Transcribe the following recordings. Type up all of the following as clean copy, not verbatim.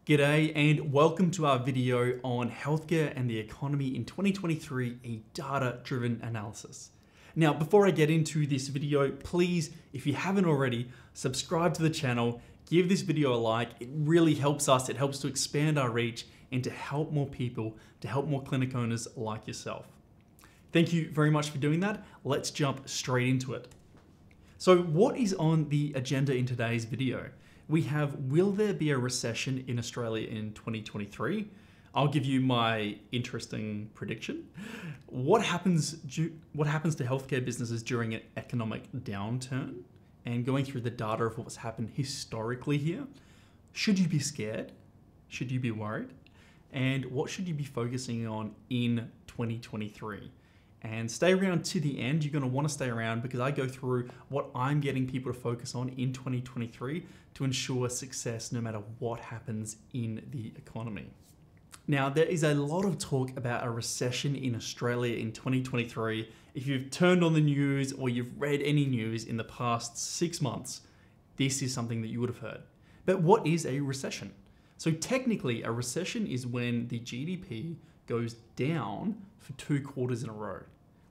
G'day and welcome to our video on healthcare and the economy in 2023, a data-driven analysis. Now, before I get into this video, please, if you haven't already, subscribe to the channel, give this video a like. It really helps us. It helps to expand our reach and to help more people, to help more clinic owners like yourself. Thank you very much for doing that. Let's jump straight into it. So what is on the agenda in today's video? We have, will there be a recession in Australia in 2023? I'll give you my interesting prediction. What happens to healthcare businesses during an economic downturn? And going through the data of what's happened historically here. Should you be scared? Should you be worried? And what should you be focusing on in 2023? And stay around to the end. You're going to want to stay around because I go through what I'm getting people to focus on in 2023 to ensure success no matter what happens in the economy. Now, there is a lot of talk about a recession in Australia in 2023. If you've turned on the news or you've read any news in the past 6 months, this is something that you would have heard. But what is a recession? So technically, a recession is when the GDP goes down for 2 quarters in a row.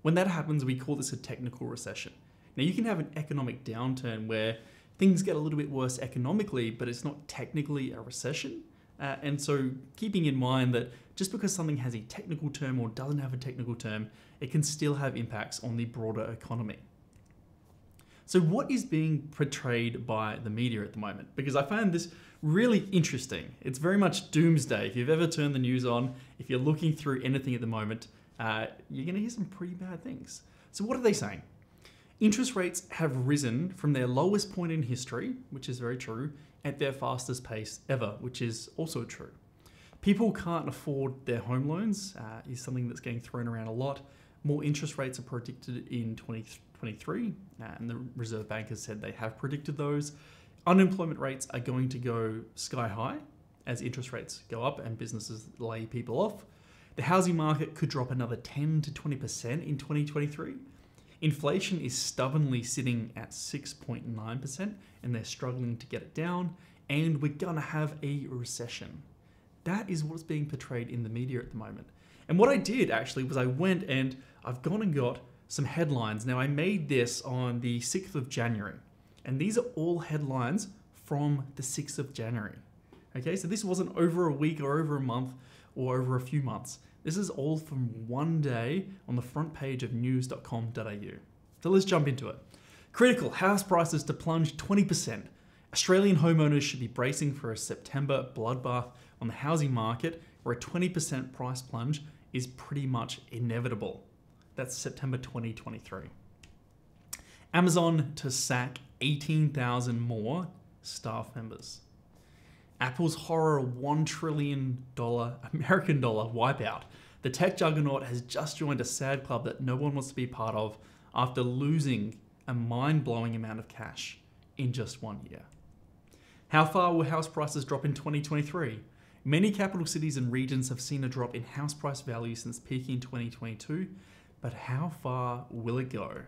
When that happens, we call this a technical recession. Now, you can have an economic downturn where things get a little bit worse economically, but it's not technically a recession. And so keeping in mind that just because something has a technical term or doesn't have a technical term, it can still have impacts on the broader economy. So what is being portrayed by the media at the moment? Because I found this really interesting. It's very much doomsday. If you've ever turned the news on, if you're looking through anything at the moment, you're gonna hear some pretty bad things. So what are they saying? Interest rates have risen from their lowest point in history, which is very true, at their fastest pace ever, which is also true. People can't afford their home loans, is something that's getting thrown around a lot. More interest rates are predicted in 2023, and the Reserve Bank has said they have predicted those. Unemployment rates are going to go sky high as interest rates go up and businesses lay people off. The housing market could drop another 10 to 20% in 2023. Inflation is stubbornly sitting at 6.9% and they're struggling to get it down, and we're gonna have a recession. That is what's being portrayed in the media at the moment. And what I did actually was I went and I've gone and got some headlines. Now, I made this on the 6th of January, and these are all headlines from the 6th of January. Okay, so this wasn't over a week or over a month or over a few months. This is all from one day on the front page of news.com.au. So let's jump into it. Critical, house prices to plunge 20%. Australian homeowners should be bracing for a September bloodbath on the housing market where a 20% price plunge is pretty much inevitable. That's September 2023. Amazon to sack 18,000 more staff members. Apple's horror $1 trillion American dollar wipeout. The tech juggernaut has just joined a sad club that no one wants to be part of after losing a mind-blowing amount of cash in just 1 year. How far will house prices drop in 2023? Many capital cities and regions have seen a drop in house price value since peaking in 2022, but how far will it go?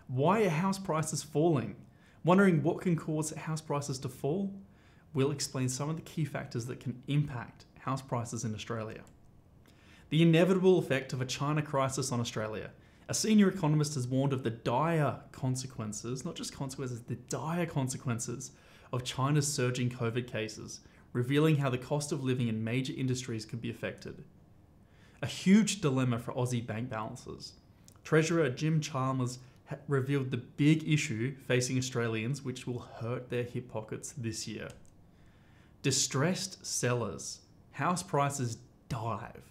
Why are house prices falling? Wondering what can cause house prices to fall? We'll explain some of the key factors that can impact house prices in Australia. The inevitable effect of a China crisis on Australia. A senior economist has warned of the dire consequences, not just consequences, the dire consequences of China's surging COVID cases, revealing how the cost of living in major industries could be affected. A huge dilemma for Aussie bank balances. Treasurer Jim Chalmers revealed the big issue facing Australians, which will hurt their hip pockets this year. Distressed sellers. House prices dive.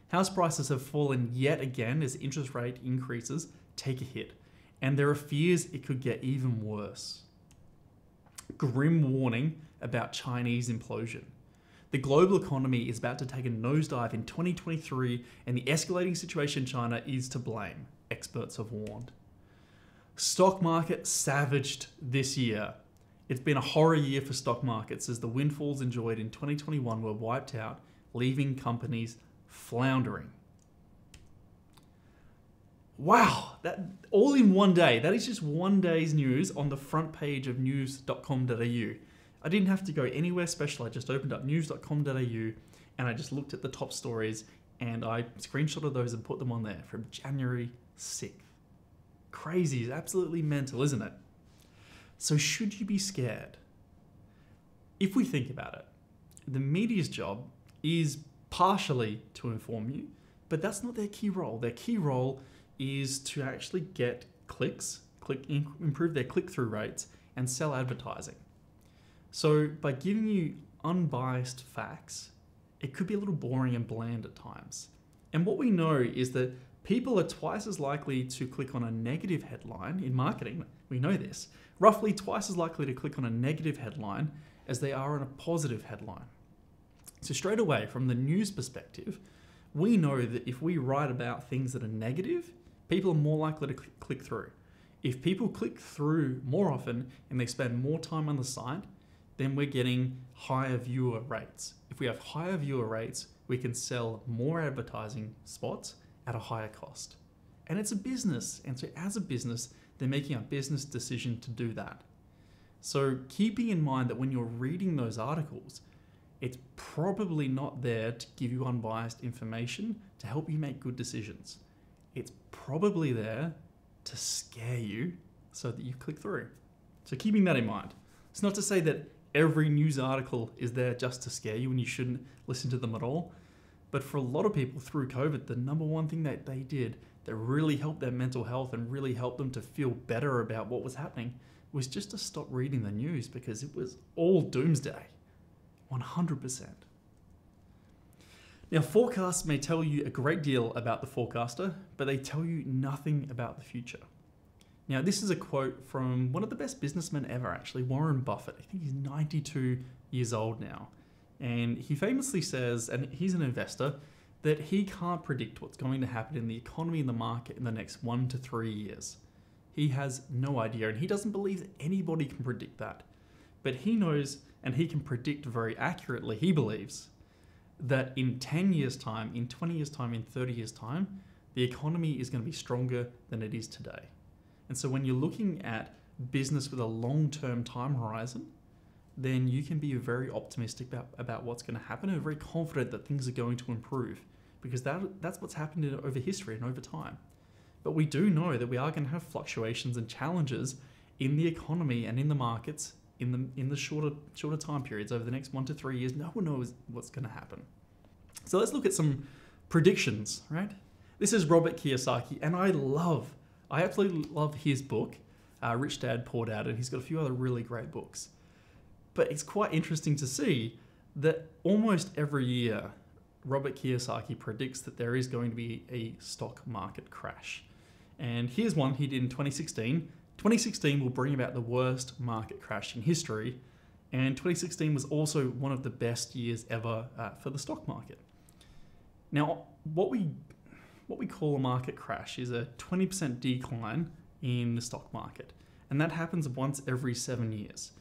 House prices have fallen yet again as interest rate increases take a hit, and there are fears it could get even worse. Grim warning about Chinese implosion. The global economy is about to take a nosedive in 2023, and the escalating situation in China is to blame, experts have warned. Stock market savaged this year. It's been a horror year for stock markets as the windfalls enjoyed in 2021 were wiped out, leaving companies floundering. Wow, that all in one day. That is just one day's news on the front page of news.com.au. I didn't have to go anywhere special. I just opened up news.com.au and I just looked at the top stories and I screenshotted those and put them on there from January 6th. Crazy, absolutely mental, isn't it? So should you be scared? If we think about it, the media's job is partially to inform you, but that's not their key role. Their key role is to actually get clicks, improve their click-through rates, and sell advertising. So by giving you unbiased facts, it could be a little boring and bland at times. And what we know is that people are twice as likely to click on a negative headline in marketing. We know this. Roughly twice as likely to click on a negative headline as they are on a positive headline. So straight away, from the news perspective, we know that if we write about things that are negative, people are more likely to click through. If people click through more often and they spend more time on the site, then we're getting higher viewer rates. If we have higher viewer rates, we can sell more advertising spots at a higher cost. And it's a business. And so as a business, they're making a business decision to do that. So keeping in mind that when you're reading those articles, it's probably not there to give you unbiased information to help you make good decisions. It's probably there to scare you so that you click through. So keeping that in mind. It's not to say that every news article is there just to scare you and you shouldn't listen to them at all. But for a lot of people through COVID, the number one thing that they did that really helped their mental health and really helped them to feel better about what was happening was just to stop reading the news, because it was all doomsday. 100%. Now, forecasts may tell you a great deal about the forecaster, but they tell you nothing about the future. Now, this is a quote from one of the best businessmen ever, actually, Warren Buffett. I think he's 92 years old now. And he famously says, and he's an investor, that he can't predict what's going to happen in the economy and the market in the next 1 to 3 years. He has no idea, and he doesn't believe that anybody can predict that. But he knows, and he can predict very accurately, he believes, that in 10 years' time, in 20 years' time, in 30 years' time, the economy is going to be stronger than it is today. And so when you're looking at business with a long-term time horizon, then you can be very optimistic about what's going to happen and very confident that things are going to improve, because that's what's happened over history and over time. But we do know that we are going to have fluctuations and challenges in the economy and in the markets in the shorter time periods over the next 1 to 3 years. No one knows what's going to happen. So let's look at some predictions, right? This is Robert Kiyosaki, and I absolutely love his book, Rich Dad, Poor Dad, and he's got a few other really great books. But it's quite interesting to see that almost every year, Robert Kiyosaki predicts that there is going to be a stock market crash. And here's one he did in 2016. 2016 will bring about the worst market crash in history. And 2016 was also one of the best years ever for the stock market. Now, what we call a market crash is a 20% decline in the stock market. And that happens once every 7 years.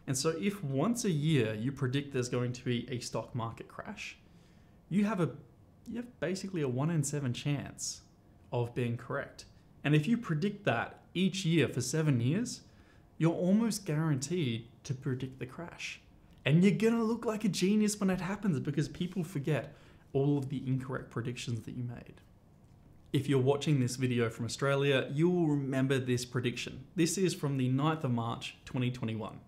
And so if once a year you predict there's going to be a stock market crash, you have basically a 1 in 7 chance of being correct. And if you predict that each year for 7 years, you're almost guaranteed to predict the crash. And you're gonna look like a genius when it happens, because people forget all of the incorrect predictions that you made. If you're watching this video from Australia, you will remember this prediction. This is from the 9th of March, 2021.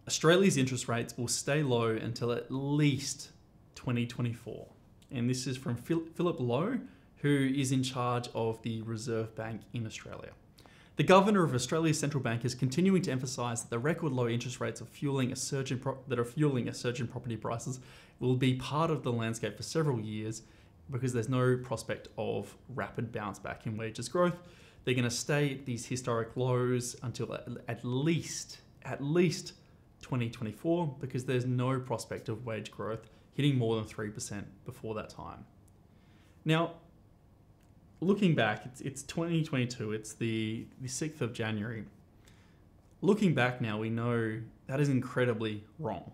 Australia's interest rates will stay low until at least 2024. And this is from Philip Lowe, who is in charge of the Reserve Bank in Australia. The Governor of Australia's central bank is continuing to emphasise that the record low interest rates are fueling a surge in property prices will be part of the landscape for several years, because there's no prospect of rapid bounce back in wages growth. They're going to stay at these historic lows until at least 2024, because there's no prospect of wage growth hitting more than 3% before that time. Now, looking back, it's 2022, it's the 6th of January. Looking back now, we know that is incredibly wrong,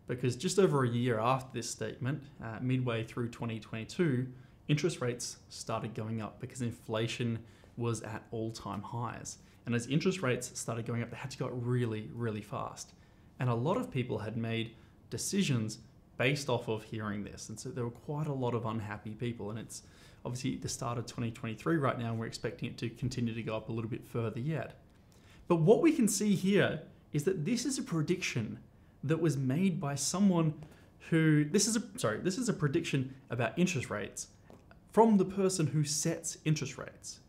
because just over a year after this statement, midway through 2022, interest rates started going up because inflation was at all-time highs. And as interest rates started going up, they had to go up really, really fast. And a lot of people had made decisions based off of hearing this. And so there were quite a lot of unhappy people. And it's obviously the start of 2023 right now, and we're expecting it to continue to go up a little bit further yet. But what we can see here is that this is a prediction that was made by someone who, this is a prediction about interest rates from the person who sets interest rates.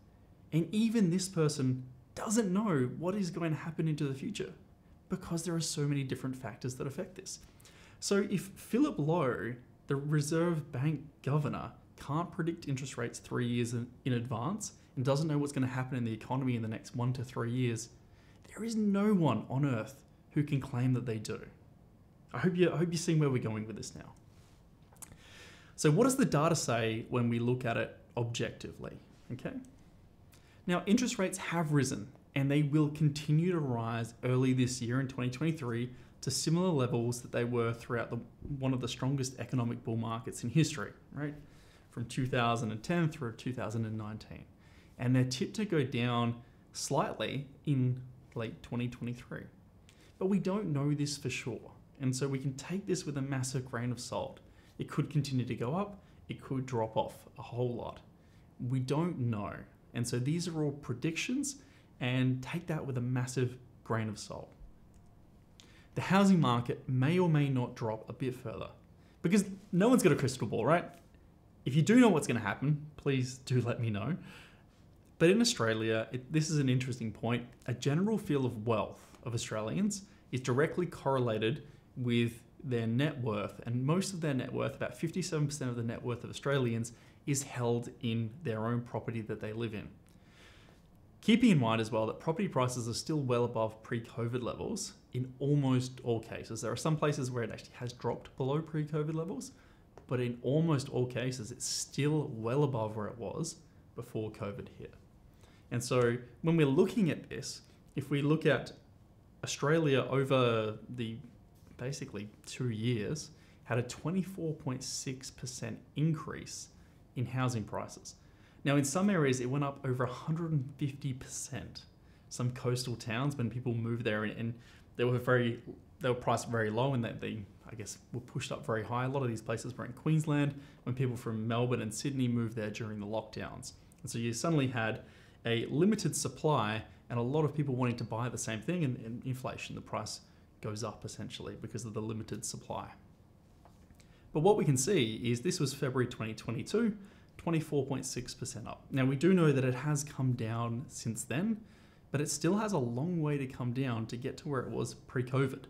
And even this person doesn't know what is going to happen into the future because there are so many different factors that affect this. So if Philip Lowe, the Reserve Bank governor, can't predict interest rates 3 years in advance and doesn't know what's going to happen in the economy in the next 1 to 3 years, there is no one on earth who can claim that they do. I hope you're seeing where we're going with this now. So what does the data say when we look at it objectively? Okay. Now, interest rates have risen and they will continue to rise early this year in 2023 to similar levels that they were throughout one of the strongest economic bull markets in history, right? From 2010 through 2019. And they're tipped to go down slightly in late 2023. But we don't know this for sure. And so we can take this with a massive grain of salt. It could continue to go up. It could drop off a whole lot. We don't know. And so these are all predictions, and take that with a massive grain of salt. The housing market may or may not drop a bit further because no one's got a crystal ball, right? If you do know what's going to happen, please do let me know. But in Australia, this is an interesting point. A general feel of wealth of Australians is directly correlated with their net worth, and most of their net worth, about 57% of the net worth of Australians, is held in their own property that they live in. Keeping in mind as well that property prices are still well above pre-COVID levels in almost all cases. There are some places where it actually has dropped below pre-COVID levels, but in almost all cases, it's still well above where it was before COVID hit. And so when we're looking at this, if we look at Australia over the basically 2 years, had a 24.6% increase in housing prices. Now, in some areas, it went up over 150%. Some coastal towns, when people moved there, and they were priced very low, and they I guess were pushed up very high. A lot of these places were in Queensland when people from Melbourne and Sydney moved there during the lockdowns. And so you suddenly had a limited supply and a lot of people wanting to buy the same thing, and inflation, the price goes up essentially because of the limited supply. But what we can see is this was February 2022, 24.6% up. Now, we do know that it has come down since then, but it still has a long way to come down to get to where it was pre-COVID.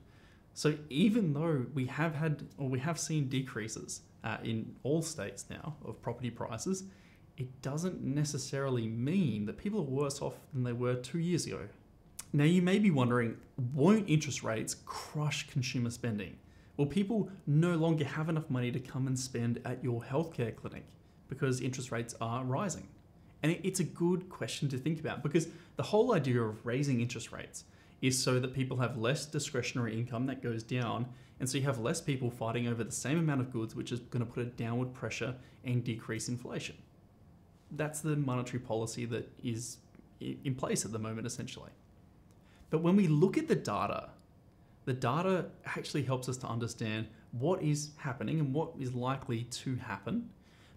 So even though we have seen decreases in all states now of property prices, it doesn't necessarily mean that people are worse off than they were 2 years ago. Now, you may be wondering, won't interest rates crush consumer spending? Will people no longer have enough money to come and spend at your healthcare clinic because interest rates are rising? And it's a good question to think about, because the whole idea of raising interest rates is so that people have less discretionary income that goes down, and so you have less people fighting over the same amount of goods, which is going to put a downward pressure and decrease inflation. That's the monetary policy that is in place at the moment, essentially. But when we look at the data actually helps us to understand what is happening and what is likely to happen.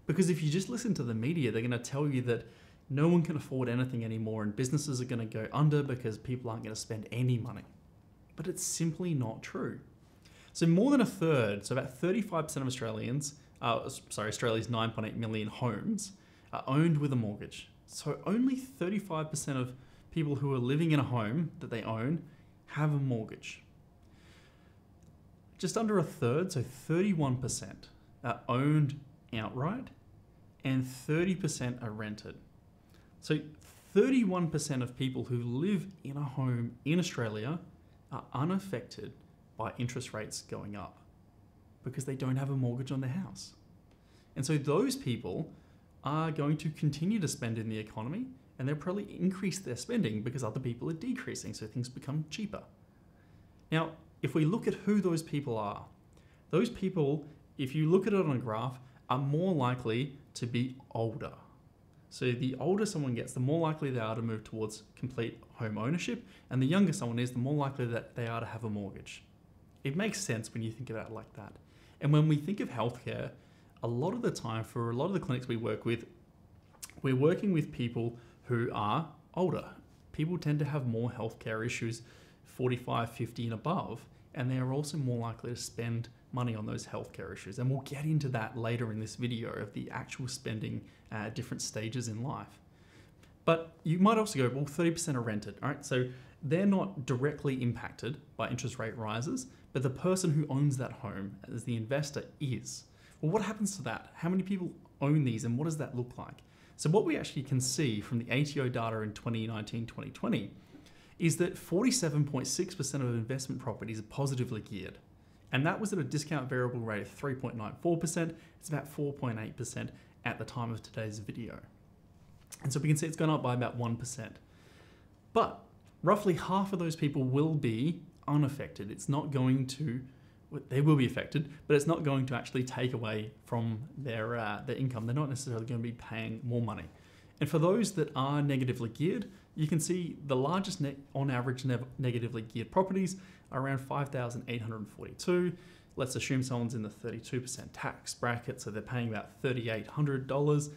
Because if you just listen to the media, they're going to tell you that no one can afford anything anymore and businesses are going to go under because people aren't going to spend any money. But it's simply not true. So more than a third, so about 35% of Australians, Australia's 9.8 million homes are owned with a mortgage. So only 35% of people who are living in a home that they own have a mortgage. Just under a third, so 31%, are owned outright and 30% are rented. So 31% of people who live in a home in Australia are unaffected by interest rates going up because they don't have a mortgage on their house. And so those people are going to continue to spend in the economy, and they'll probably increase their spending because other people are decreasing, so things become cheaper. Now, if we look at who those people are, those people, if you look at it on a graph, are more likely to be older. So the older someone gets, the more likely they are to move towards complete home ownership, and the younger someone is, the more likely that they are to have a mortgage. It makes sense when you think about it like that. And when we think of healthcare, a lot of the time for a lot of the clinics we work with, we're working with people who are older. People tend to have more healthcare issues, 45, 50 and above, and they are also more likely to spend money on those healthcare issues. And we'll get into that later in this video of the actual spending at different stages in life. But you might also go, well, 30% are rented, all right? So they're not directly impacted by interest rate rises, but the person who owns that home as the investor is. Well, what happens to that? How many people own these and what does that look like? So what we actually can see from the ATO data in 2019-2020 is that 47.6% of investment properties are positively geared. And that was at a discount variable rate of 3.94%. It's about 4.8% at the time of today's video. And so we can see it's gone up by about 1%. But roughly half of those people will be unaffected. It's not going to, they will be affected, but it's not going to actually take away from their income. They're not necessarily going to be paying more money. And for those that are negatively geared, you can see the largest on average negatively geared properties are around 5,842. Let's assume someone's in the 32% tax bracket, so they're paying about $3,800,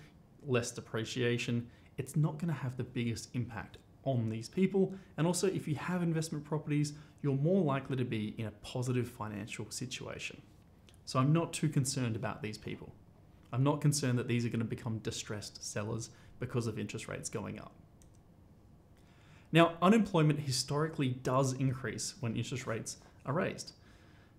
less depreciation. It's not going to have the biggest impact on these people. And also, if you have investment properties, you're more likely to be in a positive financial situation. So I'm not too concerned about these people. I'm not concerned that these are going to become distressed sellers because of interest rates going up. Now, unemployment historically does increase when interest rates are raised.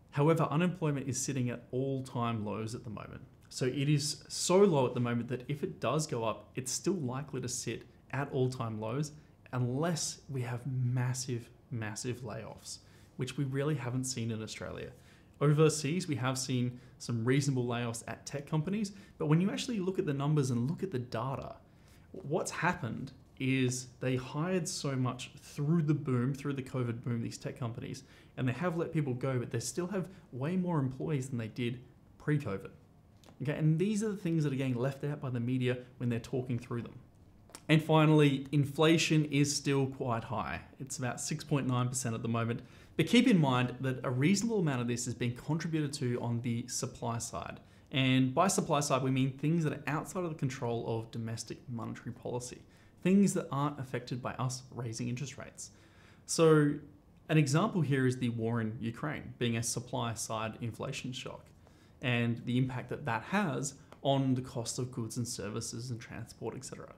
However, unemployment is sitting at all-time lows at the moment. So it is so low at the moment that if it does go up, it's still likely to sit at all-time lows unless we have massive, massive layoffs, which we really haven't seen in Australia. Overseas, we have seen some reasonable layoffs at tech companies, but when you actually look at the numbers and look at the data, what's happened is they hired so much through the COVID boom, these tech companies, and they have let people go, but they still have way more employees than they did pre-COVID. Okay, and these are the things that are getting left out by the media when they're talking through them. And finally, inflation is still quite high. It's about 6.9% at the moment. But keep in mind that a reasonable amount of this is being contributed to on the supply side. And by supply side, we mean things that are outside of the control of domestic monetary policy, things that aren't affected by us raising interest rates. So an example here is the war in Ukraine being a supply side inflation shock and the impact that that has on the cost of goods and services and transport, etc.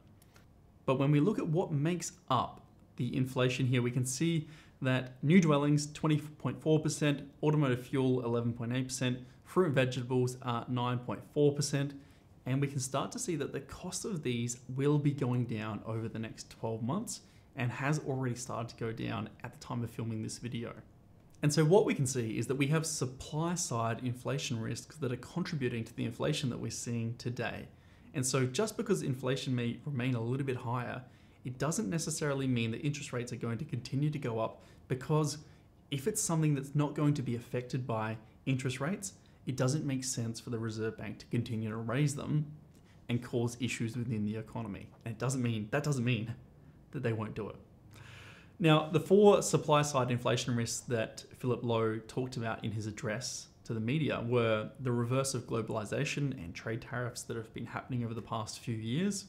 But when we look at what makes up the inflation here, we can see that new dwellings, 20.4%, automotive fuel, 11.8%, fruit and vegetables are 9.4%, and we can start to see that the cost of these will be going down over the next 12 months and has already started to go down at the time of filming this video. And so what we can see is that we have supply side inflation risks that are contributing to the inflation that we're seeing today. And so just because inflation may remain a little bit higher, it doesn't necessarily mean that interest rates are going to continue to go up, because if it's something that's not going to be affected by interest rates, it doesn't make sense for the Reserve Bank to continue to raise them and cause issues within the economy. And that doesn't mean that they won't do it. Now, the 4 supply side inflation risks that Philip Lowe talked about in his address to the media were the reverse of globalization and trade tariffs that have been happening over the past few years,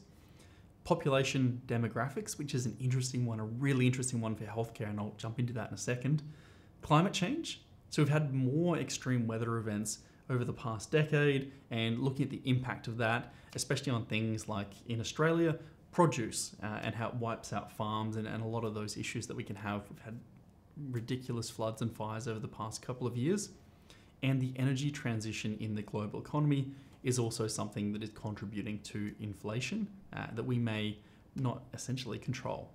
population demographics, which is an interesting one, a really interesting one for healthcare, and I'll jump into that in a second, climate change. So we've had more extreme weather events over the past decade, and looking at the impact of that, especially on things like in Australia, produce and how it wipes out farms and a lot of those issues that we can have. We've had ridiculous floods and fires over the past couple of years. And the energy transition in the global economy is also something that is contributing to inflation that we may not essentially control.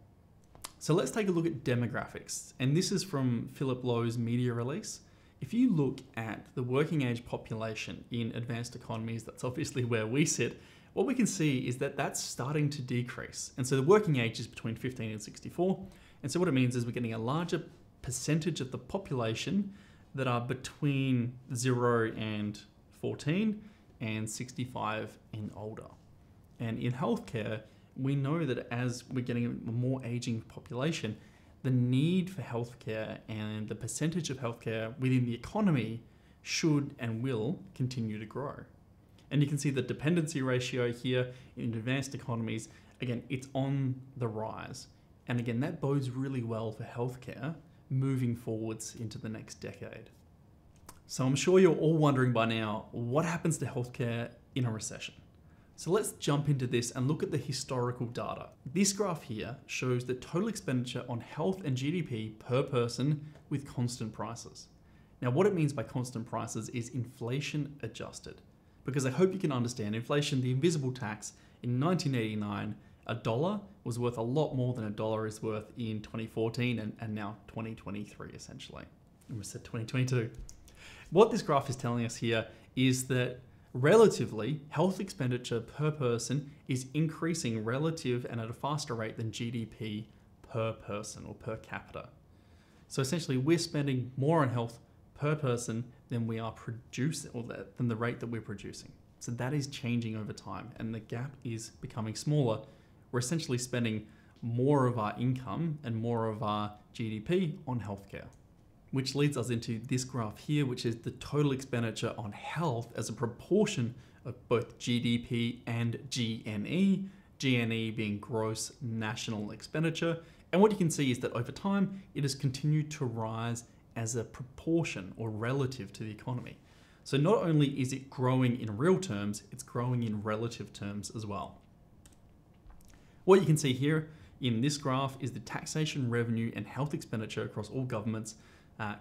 So let's take a look at demographics. And this is from Philip Lowe's media release. If you look at the working age population in advanced economies, that's obviously where we sit, what we can see is that that's starting to decrease. And so the working age is between 15 and 64. And so what it means is we're getting a larger percentage of the population that are between 0 and 14 and 65 and older. And in healthcare, we know that as we're getting a more aging population, the need for healthcare and the percentage of healthcare within the economy should and will continue to grow. And you can see the dependency ratio here in advanced economies, again, it's on the rise. And again, that bodes really well for healthcare moving forwards into the next decade. So I'm sure you're all wondering by now, what happens to healthcare in a recession? So let's jump into this and look at the historical data. This graph here shows the total expenditure on health and GDP per person with constant prices. Now, what it means by constant prices is inflation adjusted, because I hope you can understand inflation, the invisible tax. In 1989, $1 was worth a lot more than $1 is worth in 2014 and now 2023, essentially. I almost said 2022. What this graph is telling us here is that relatively, health expenditure per person is increasing relative and at a faster rate than GDP per person or per capita. So essentially, we're spending more on health per person than we are producing, or than the rate that we're producing. So that is changing over time, and the gap is becoming smaller. We're essentially spending more of our income and more of our GDP on healthcare, which leads us into this graph here, which is the total expenditure on health as a proportion of both GDP and GNE, GNE being gross national expenditure. And what you can see is that over time, it has continued to rise as a proportion or relative to the economy. So not only is it growing in real terms, it's growing in relative terms as well. What you can see here in this graph is the taxation, revenue, and health expenditure across all governments,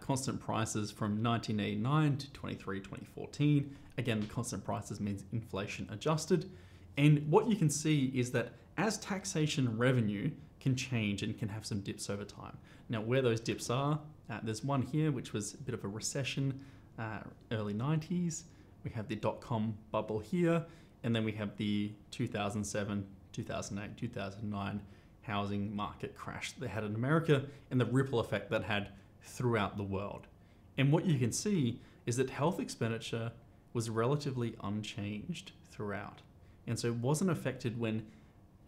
constant prices from 1989 to 2014. Again, constant prices means inflation adjusted. And what you can see is that as taxation revenue can change and can have some dips over time. Now, where those dips are, there's one here, which was a bit of a recession, early 90s. We have the dot-com bubble here, and then we have the 2007, 2008, 2009 housing market crash that they had in America and the ripple effect that had throughout the world. And what you can see is that health expenditure was relatively unchanged throughout. And so it wasn't affected when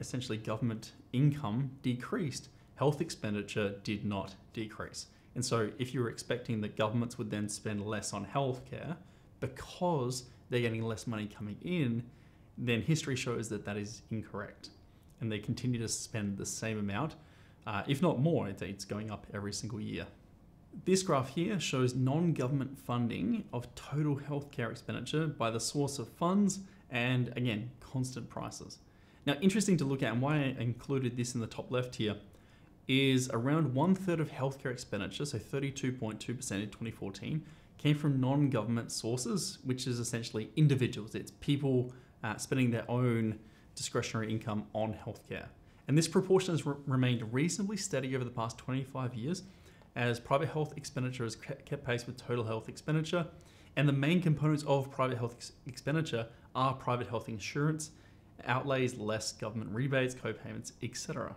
essentially government income decreased. Health expenditure did not decrease. And so if you were expecting that governments would then spend less on healthcare because they're getting less money coming in, then history shows that that is incorrect. And they continue to spend the same amount, if not more. It's going up every single year. This graph here shows non-government funding of total healthcare expenditure by the source of funds and, again, constant prices. Now, interesting to look at, and why I included this in the top left here, is around 1/3 of healthcare expenditure, so 32.2% in 2014, came from non-government sources, which is essentially individuals. It's people spending their own discretionary income on healthcare. And this proportion has remained reasonably steady over the past 25 years as private health expenditure has kept pace with total health expenditure. And the main components of private health expenditure are private health insurance, outlays, less government rebates, co-payments, etc.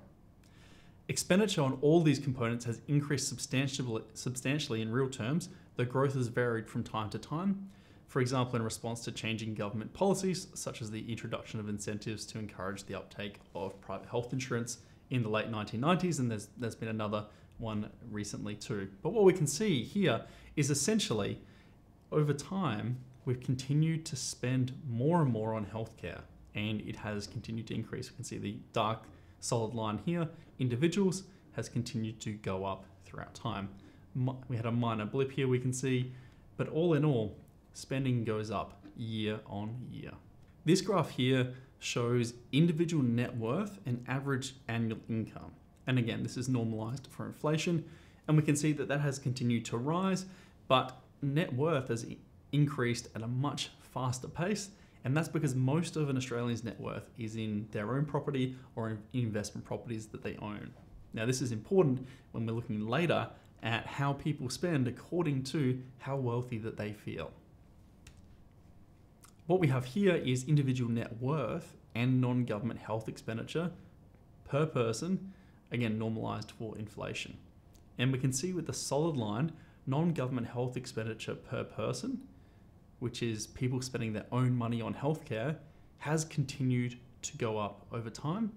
Expenditure on all these components has increased substantially in real terms, though growth has varied from time to time. For example, in response to changing government policies, such as the introduction of incentives to encourage the uptake of private health insurance in the late 1990s, and there's been another one recently too. But what we can see here is essentially, over time, we've continued to spend more and more on healthcare, and it has continued to increase. We can see the dark solid line here. Individuals has continued to go up throughout time. We had a minor blip here, we can see, but all in all, spending goes up year on year. This graph here shows individual net worth and average annual income. And again, this is normalized for inflation, and we can see that that has continued to rise, but net worth has increased at a much faster pace. And that's because most of an Australian's net worth is in their own property or in investment properties that they own. Now, this is important when we're looking later at how people spend according to how wealthy that they feel. What we have here is individual net worth and non-government health expenditure per person, again, normalized for inflation. And we can see with the solid line, non-government health expenditure per person, which is people spending their own money on healthcare, has continued to go up over time.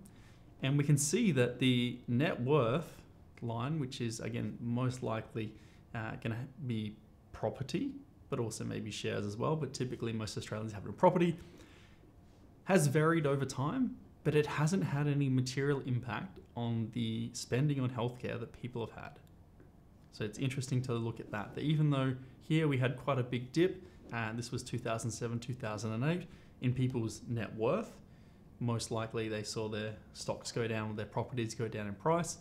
And we can see that the net worth line, which is again most likely going to be property, but also maybe shares as well. But typically most Australians have a property, has varied over time, but it hasn't had any material impact on the spending on healthcare that people have had. So it's interesting to look at that even though here we had quite a big dip, and this was 2007, 2008, in people's net worth. Most likely they saw their stocks go down or their properties go down in price.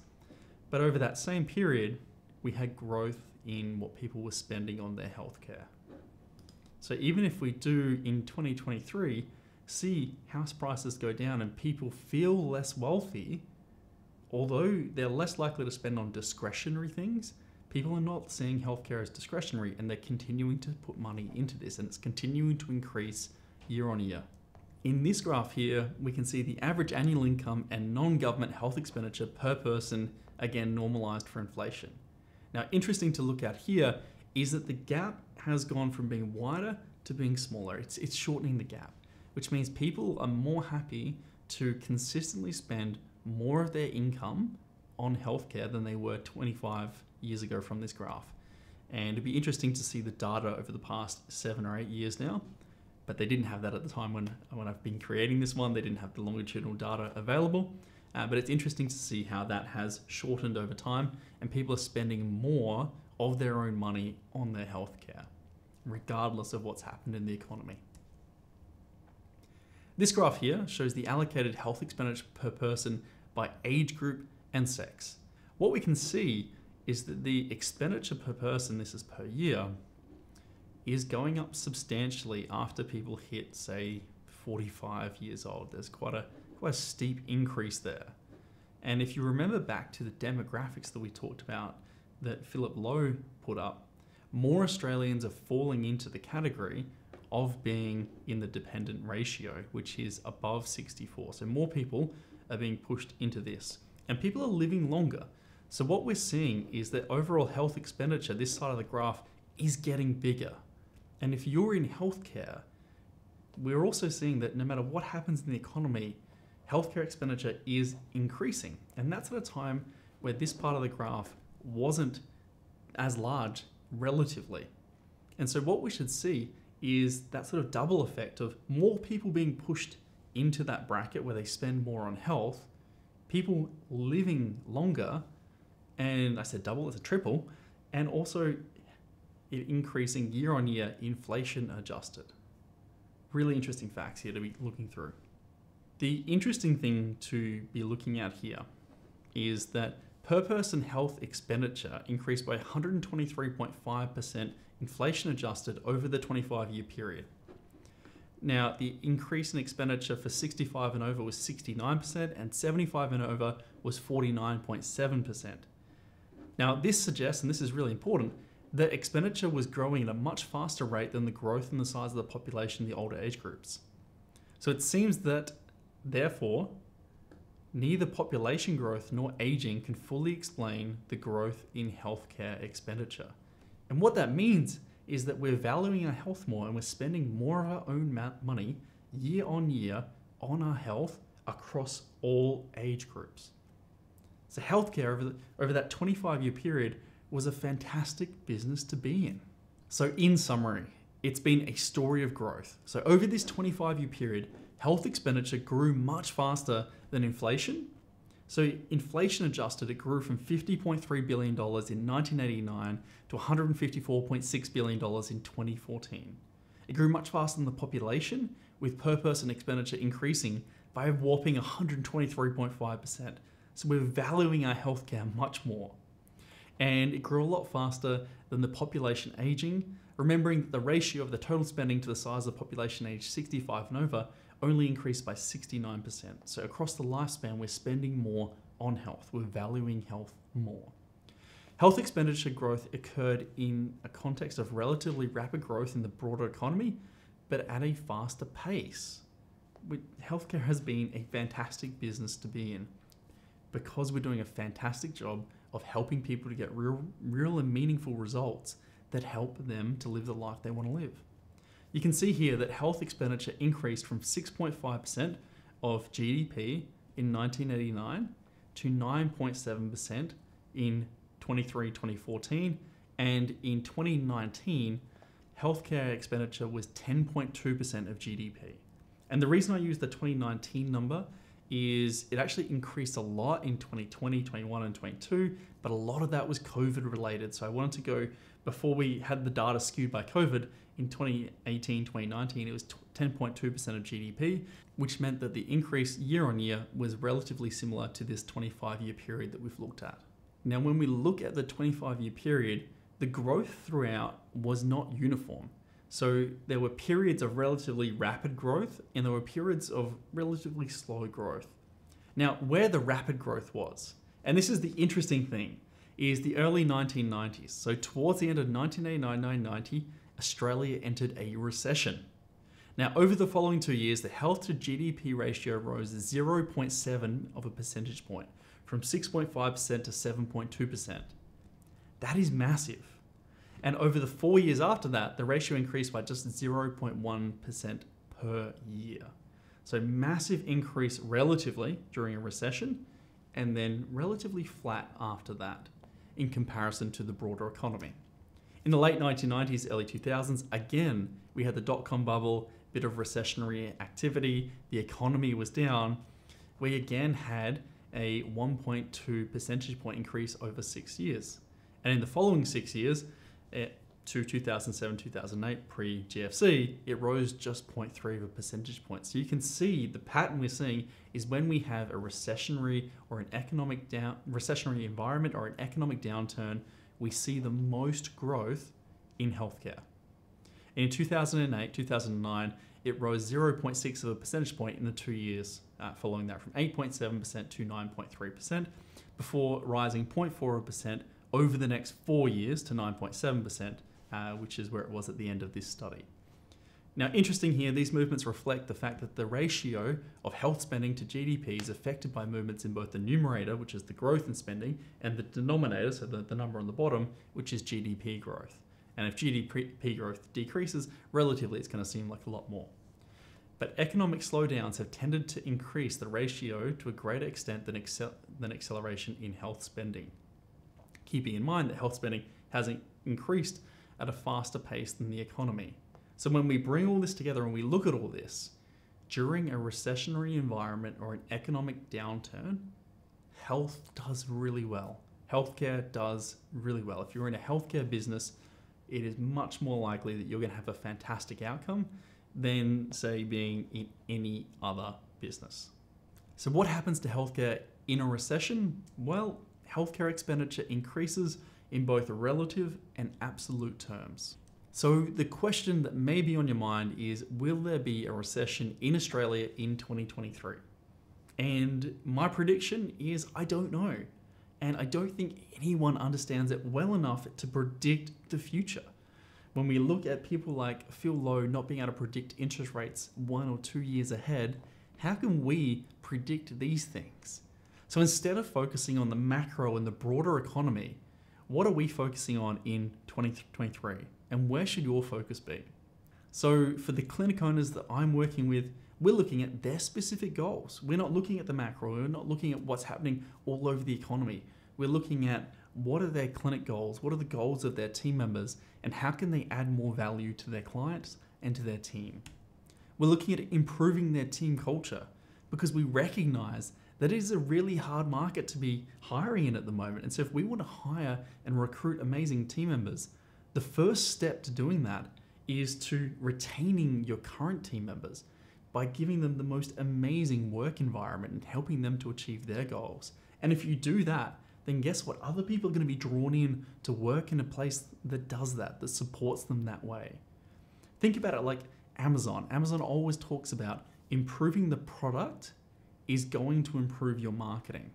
But over that same period, we had growth in what people were spending on their healthcare. So even if we do in 2023 see house prices go down and people feel less wealthy, although they're less likely to spend on discretionary things, people are not seeing healthcare as discretionary, and they're continuing to put money into this, and it's continuing to increase year on year. In this graph here, we can see the average annual income and non-government health expenditure per person, again normalized for inflation. Now, interesting to look at here is that the gap has gone from being wider to being smaller. It's shortening the gap, which means people are more happy to consistently spend more of their income on healthcare than they were 25 years ago from this graph. And it'd be interesting to see the data over the past 7 or 8 years now, but they didn't have that at the time when I've been creating this one. They didn't have the longitudinal data available, but it's interesting to see how that has shortened over time, and people are spending more of their own money on their healthcare, regardless of what's happened in the economy. This graph here shows the allocated health expenditure per person by age group and sex. What we can see is that the expenditure per person, this is per year, is going up substantially after people hit, say, 45 years old. There's quite a steep increase there. And if you remember back to the demographics that we talked about that Philip Lowe put up, more Australians are falling into the category of being in the dependent ratio, which is above 64. So more people are being pushed into this, and people are living longer. So what we're seeing is that overall health expenditure, this side of the graph, is getting bigger. And if you're in healthcare, we're also seeing that no matter what happens in the economy, healthcare expenditure is increasing. And that's at a time where this part of the graph wasn't as large relatively. And so what we should see is that sort of double effect of more people being pushed into that bracket where they spend more on health, people living longer, and I said double, it's a triple, and also it increasing year on year, inflation adjusted. Really interesting facts here to be looking through. The interesting thing to be looking at here is that per person health expenditure increased by 123.5% inflation adjusted over the 25-year period. Now, the increase in expenditure for 65 and over was 69%, and 75 and over was 49.7%. Now, this suggests, and this is really important, that expenditure was growing at a much faster rate than the growth in the size of the population in the older age groups. So it seems that, therefore, neither population growth nor aging can fully explain the growth in healthcare expenditure. And what that means is that we're valuing our health more, and we're spending more of our own money year on year on our health across all age groups. So healthcare over that 25-year period was a fantastic business to be in. So in summary, it's been a story of growth. So over this 25-year period, health expenditure grew much faster than inflation. So inflation adjusted, it grew from $50.3 billion in 1989 to $154.6 billion in 2014. It grew much faster than the population, with per person expenditure increasing by a whopping 123.5%. So we're valuing our healthcare much more. And it grew a lot faster than the population aging, remembering that the ratio of the total spending to the size of the population aged 65 and over only increased by 69%. So across the lifespan, we're spending more on health. We're valuing health more. Health expenditure growth occurred in a context of relatively rapid growth in the broader economy, but at a faster pace. Healthcare has been a fantastic business to be in because we're doing a fantastic job of helping people to get real and meaningful results that help them to live the life they want to live. You can see here that health expenditure increased from 6.5% of GDP in 1989 to 9.7% in 2014, and in 2019, healthcare expenditure was 10.2% of GDP. And the reason I use the 2019 number is it actually increased a lot in 2020, 21, and 22, but a lot of that was COVID related. So I wanted to go, before we had the data skewed by COVID, in 2018, 2019, it was 10.2% of GDP, which meant that the increase year on year was relatively similar to this 25-year period that we've looked at. Now, when we look at the 25-year period, the growth throughout was not uniform. So there were periods of relatively rapid growth and there were periods of relatively slow growth. Now, where the rapid growth was, and this is the interesting thing, is the early 1990s. So towards the end of 1989-90, Australia entered a recession. Now, over the following 2 years, the health to GDP ratio rose 0.7 of a percentage point, from 6.5% to 7.2%. That is massive. And over the 4 years after that, the ratio increased by just 0.1% per year. So massive increase relatively during a recession, and then relatively flat after that in comparison to the broader economy. In the late 1990s, early 2000s, again, we had the dot-com bubble, bit of recessionary activity, the economy was down. We again had a 1.2 percentage point increase over 6 years. And in the following 6 years, to 2007, 2008, pre-GFC, it rose just 0.3 of a percentage point. So you can see the pattern we're seeing is when we have a recessionary or an recessionary environment or an economic downturn, we see the most growth in healthcare. In 2008, 2009, it rose 0.6 of a percentage point in the 2 years following that, from 8.7% to 9.3%, before rising 0.4% over the next 4 years to 9.7%, which is where it was at the end of this study. Now, interesting here, these movements reflect the fact that the ratio of health spending to GDP is affected by movements in both the numerator, which is the growth in spending, and the denominator, so the number on the bottom, which is GDP growth. And if GDP growth decreases, relatively it's going to seem like a lot more. But economic slowdowns have tended to increase the ratio to a greater extent than acceleration in health spending, keeping in mind that health spending hasn't increased at a faster pace than the economy. So when we bring all this together and we look at all this, during a recessionary environment or an economic downturn, health does really well. Healthcare does really well. If you're in a healthcare business, it is much more likely that you're going to have a fantastic outcome than, say, being in any other business. So what happens to healthcare in a recession? Well, healthcare expenditure increases in both relative and absolute terms. So the question that may be on your mind is, will there be a recession in Australia in 2023? And my prediction is I don't know. And I don't think anyone understands it well enough to predict the future. When we look at people like Phil Lowe not being able to predict interest rates 1 or 2 years ahead, how can we predict these things? So instead of focusing on the macro and the broader economy, what are we focusing on in 2023? And where should your focus be? So for the clinic owners that I'm working with, we're looking at their specific goals. We're not looking at the macro. We're not looking at what's happening all over the economy. We're looking at what are their clinic goals, what are the goals of their team members, and how can they add more value to their clients and to their team. We're looking at improving their team culture because we recognize that it is a really hard market to be hiring in at the moment. And so if we want to hire and recruit amazing team members, the first step to doing that is to retaining your current team members by giving them the most amazing work environment and helping them to achieve their goals. And if you do that, then guess what? Other people are going to be drawn in to work in a place that does that, that supports them that way. Think about it like Amazon. Amazon always talks about improving the product is going to improve your marketing.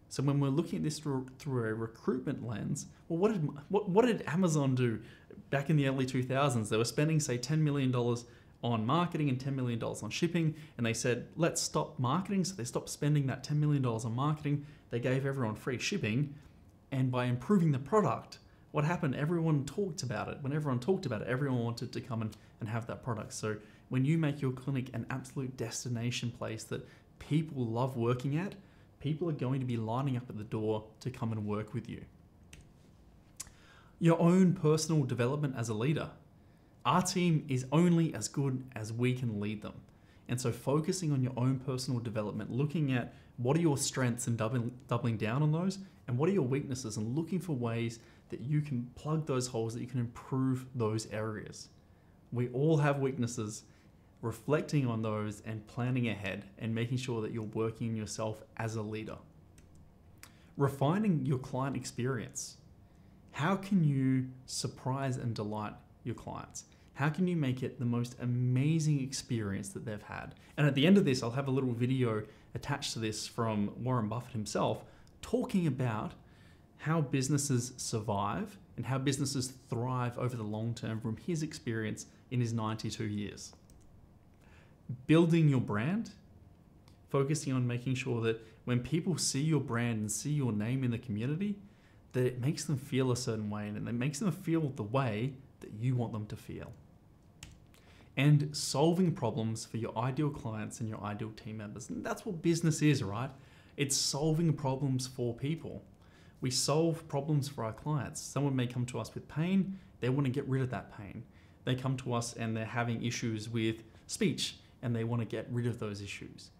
So when we're looking at this through a recruitment lens, well, what did Amazon do back in the early 2000s? They were spending, say, $10 million on marketing and $10 million on shipping, and they said, let's stop marketing. So they stopped spending that $10 million on marketing. They gave everyone free shipping, and by improving the product, what happened? Everyone talked about it. When everyone talked about it, everyone wanted to come and have that product. So when you make your clinic an absolute destination place that people love working at, people are going to be lining up at the door to come and work with you. Your own personal development as a leader. Our team is only as good as we can lead them. And so focusing on your own personal development, looking at what are your strengths and doubling down on those, and what are your weaknesses, and looking for ways that you can plug those holes, that you can improve those areas. We all have weaknesses. Reflecting on those and planning ahead and making sure that you're working on yourself as a leader. Refining your client experience. How can you surprise and delight your clients? How can you make it the most amazing experience that they've had? And at the end of this, I'll have a little video attached to this from Warren Buffett himself, talking about how businesses survive and how businesses thrive over the long term from his experience in his 92 years. Building your brand, focusing on making sure that when people see your brand and see your name in the community, that it makes them feel a certain way and it makes them feel the way that you want them to feel. And solving problems for your ideal clients and your ideal team members. And that's what business is, right? It's solving problems for people. We solve problems for our clients. Someone may come to us with pain. They want to get rid of that pain. They come to us and they're having issues with speech, and they want to get rid of those issues.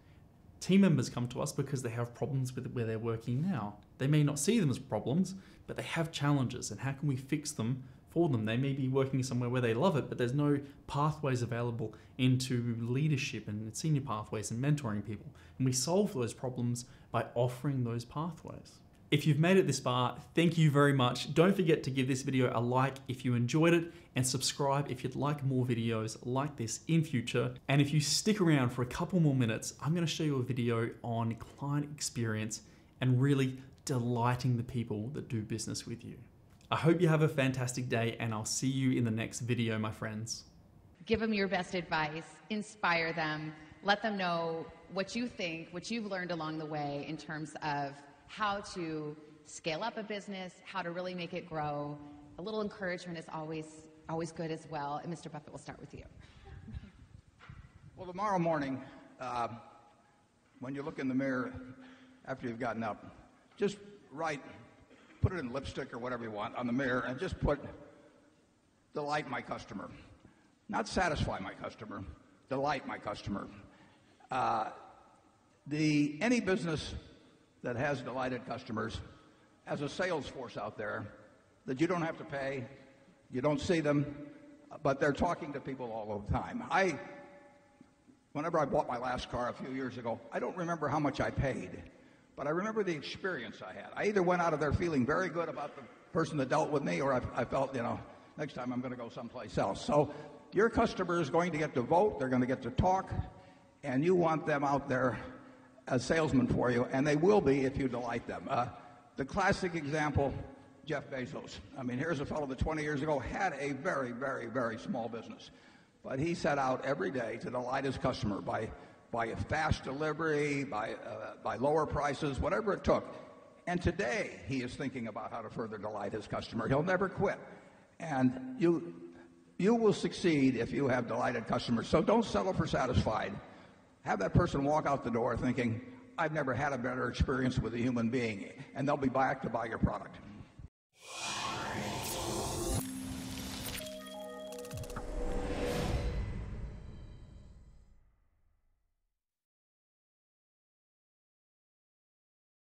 Team members come to us because they have problems with where they're working now. They may not see them as problems, but they have challenges, and how can we fix them for them? They may be working somewhere where they love it, but there's no pathways available into leadership and senior pathways and mentoring people. And we solve those problems by offering those pathways. If you've made it this far, thank you very much. Don't forget to give this video a like if you enjoyed it, and subscribe if you'd like more videos like this in future. And if you stick around for a couple more minutes, I'm going to show you a video on client experience and really delighting the people that do business with you. I hope you have a fantastic day, and I'll see you in the next video, my friends. Give them your best advice, inspire them, let them know what you think, what you've learned along the way in terms of how to scale up a business, how to really make it grow. A little encouragement is always good as well. And Mr. Buffett, we'll start with you. Well, tomorrow morning, when you look in the mirror after you've gotten up, just put it in lipstick or whatever you want on the mirror, and just put delight my customer. Not satisfy my customer, delight my customer. Any business that has delighted customers has a sales force out there that you don't have to pay, you don't see them, but they're talking to people all the time. Whenever I bought my last car a few years ago, I don't remember how much I paid, but I remember the experience I had. I either went out of there feeling very good about the person that dealt with me, or I felt, next time I'm going to go someplace else. So your customer is going to get to vote, they're going to get to talk, and you want them out there as salesmen for you, and they will be if you delight them. The classic example, Jeff Bezos. I mean, here's a fellow that 20 years ago had a very, very, very small business, but he set out every day to delight his customer by a fast delivery, by lower prices, whatever it took. And today he is thinking about how to further delight his customer. He'll never quit. And you will succeed if you have delighted customers. So don't settle for satisfied. Have that person walk out the door thinking, I've never had a better experience with a human being, and they'll be back to buy your product.